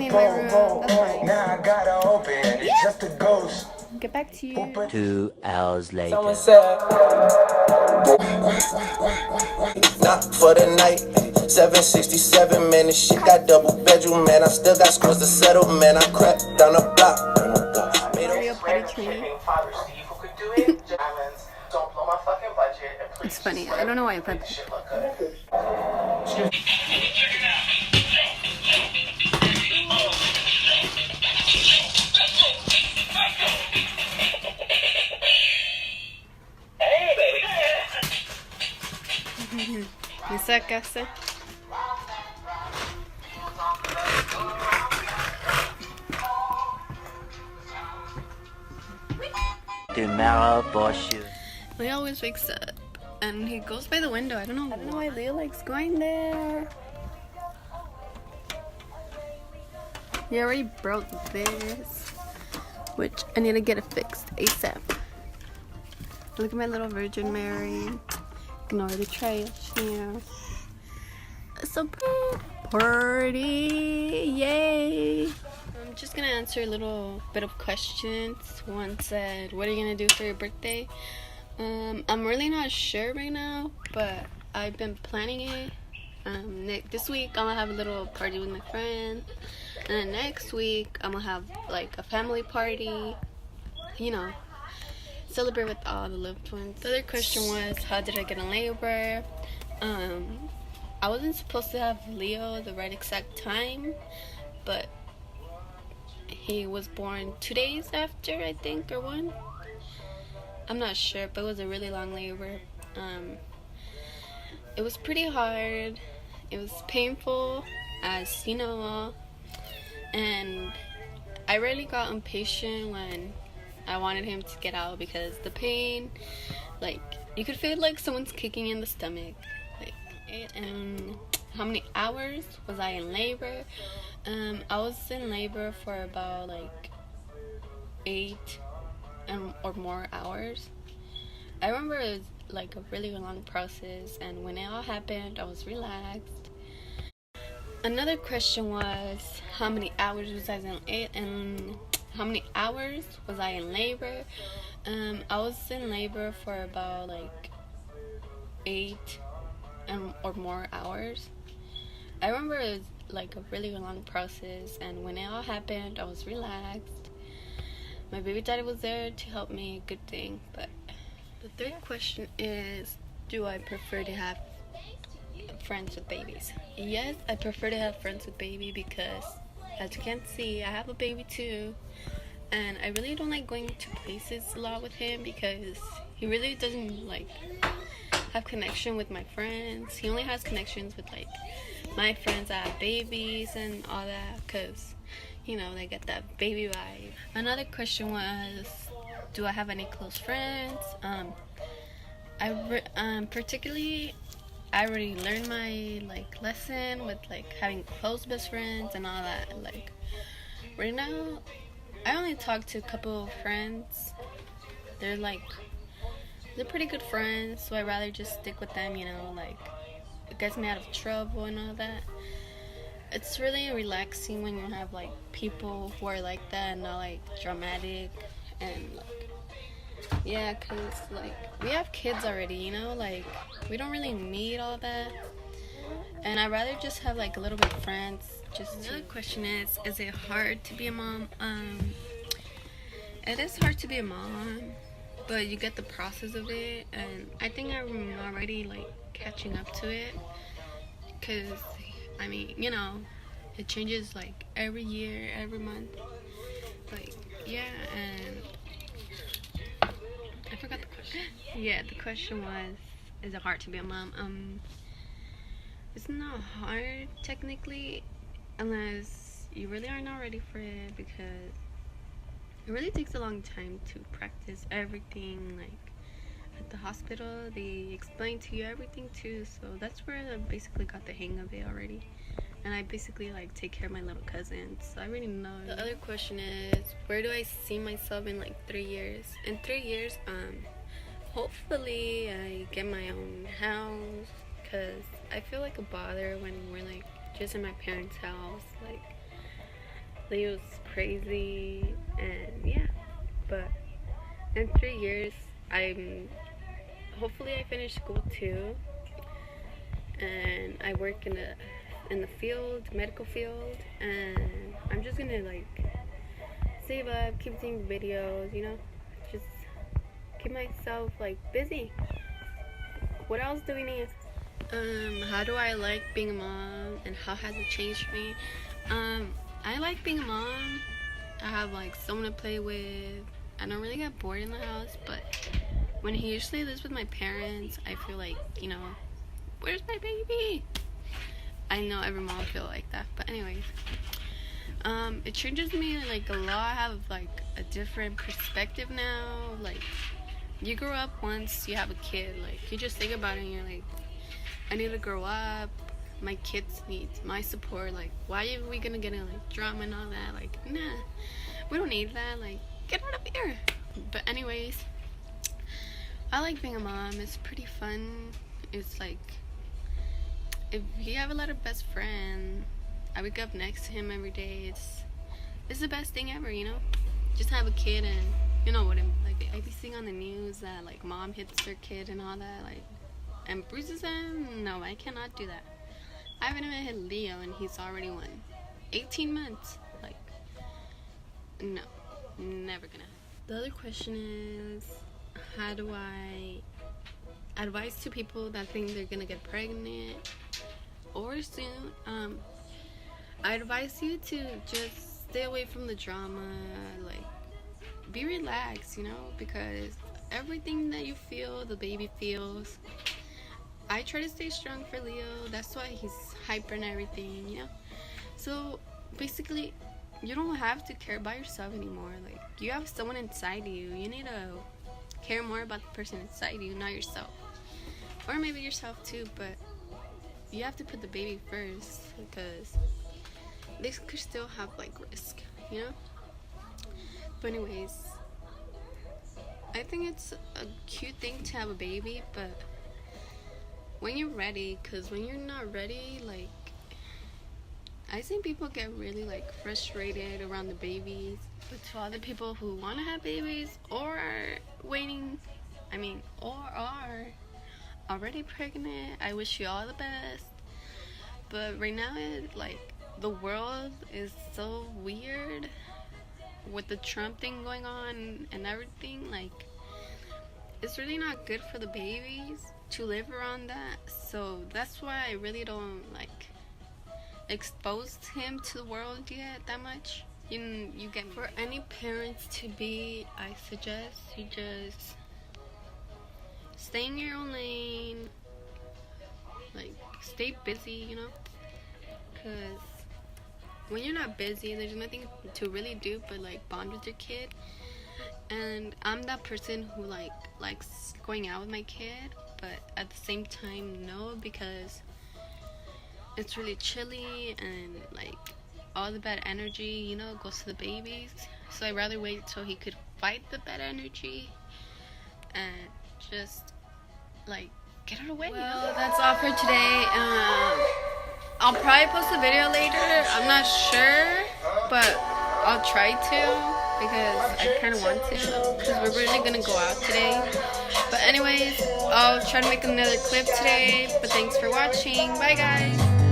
in my room. That's fine. Now I gotta open. It's just a ghost. Get back to you. 2 hours later. Someone said, not for the night. 767, man, this shit got double bedroom, man. I still got scores to settle, man. I crept down the block. Mario Party training. It's funny. I don't know why I put that. ¿Me sacaste? Tomorrow, boss you. Leo always wakes up and he goes by the window. I don't know why Leo likes going there. He already broke this, which I need to get it fixed ASAP. Look at my little Virgin Mary. Ignore the trash here. It's a party, yay! I'm just gonna answer a little bit of questions. One said, what are you gonna do for your birthday? I'm really not sure right now, but I've been planning it. This week I'm gonna have a little party with my friends, and then next week I'm gonna have like a family party, you know, celebrate with all the loved ones. The other question was, how did I get in labor? I wasn't supposed to have Leo the right exact time, but he was born 2 days after, I think, or one. I'm not sure, but it was a really long labor. It was pretty hard. It was painful, as you know, and I really got impatient when I wanted him to get out, because the pain, like, you could feel like someone's kicking in the stomach. Like, and how many hours was I in labor? I was in labor for about like 8 or more hours. I remember it was like a really long process, and when it all happened, I was relaxed. Another question was, how many hours was I in it, and how many hours was I in labor? I was in labor for about like 8 or more hours. I remember it was like a really long process, and when it all happened, I was relaxed. My baby daddy was there to help me, good thing. But the third question is, do I prefer to have friends with babies? Yes, I prefer to have friends with baby, because as you can see, I have a baby too, and I really don't like going to places a lot with him, because he really doesn't like have connection with my friends. He only has connections with like my friends that have babies and all that, because you know, they get that baby vibe. Another question was, do I have any close friends? Particularly, I already learned my like lesson with like having close best friends and all that. Like right now, I only talk to a couple of friends. They're pretty good friends, so I'd rather just stick with them, you know, like it gets me out of trouble and all that. It's really relaxing when you have like people who are like that and not like dramatic, and like, yeah, cause like we have kids already, you know, like we don't really need all that, and I'd rather just have like a little bit of friends. Another question is it hard to be a mom? It is hard to be a mom, but you get the process of it, and I think I'm already like catching up to it, because I mean, you know, it changes like every year, every month. Like, yeah, and I forgot the question. Yeah, the question was, is it hard to be a mom? It's not hard technically, unless you really are not ready for it, because it really takes a long time to practice everything. Like at the hospital, they explain to you everything too, so that's where I basically got the hang of it already. And I basically like take care of my little cousins, so I already know. The other question is, where do I see myself in like 3 years? In 3 years, hopefully I get my own house, because I feel like a bother when we're like just in my parents' house. Like, it was crazy, and yeah. But in 3 years, hopefully I finish school too, and I work in the field, medical field, and I'm just gonna like save up, keep seeing videos, just keep myself like busy. What else do we need? How do I like being a mom, and how has it changed me? I like being a mom. I have like someone to play with. I don't really get bored in the house, but when he usually lives with my parents, I feel like, where's my baby? I know every mom feel like that, but anyways, it changes me like a lot. I have like a different perspective now. Like, you grow up once you have a kid, like you just think about it and you're like, I need to grow up. My kids need my support. Like, why are we gonna get in like drama and all that? Like, nah, we don't need that. Like, get out of here. But anyways, I like being a mom. It's pretty fun. It's like, if you have a lot of best friends, I wake up next to him every day. It's the best thing ever, Just have a kid, and you know what like I be seeing on the news that like mom hits their kid and all that, like, and bruises him. No, I cannot do that. I haven't even hit Leo, and he's already 18 months. Like, no, never gonna. The other question is, how do I advise to people that think they're gonna get pregnant or soon? I advise you to just stay away from the drama. Like, be relaxed, because everything that you feel, the baby feels. I try to stay strong for Leo. That's why he's hyper and everything, So basically, you don't have to care about yourself anymore. Like, you have someone inside you. You need to care more about the person inside you, not yourself. Or maybe yourself too, but you have to put the baby first, because this could still have like risk, But anyways, I think it's a cute thing to have a baby, but when you're ready, because when you're not ready, like, I think people get really like frustrated around the babies. But to other people who want to have babies or are waiting, or are already pregnant, I wish you all the best. But right now, the world is so weird with the Trump thing going on and everything. Like, it's really not good for the babies to live around that. So that's why I really don't like expose him to the world yet that much. You get me? For any parents to be, I suggest you just stay in your own lane. Like, stay busy, because when you're not busy, there's nothing to really do but like bond with your kid. And I'm that person who likes going out with my kid, but at the same time no, because it's really chilly and like all the bad energy goes to the babies. So I'd rather wait till he could fight the bad energy and just like get out of the way. Well, that's all for today. I'll probably post a video later. I'm not sure, but I'll try to, because I kind of want to, because we're really gonna go out today. But anyways, I'll try to make another clip today. But thanks for watching. Bye guys.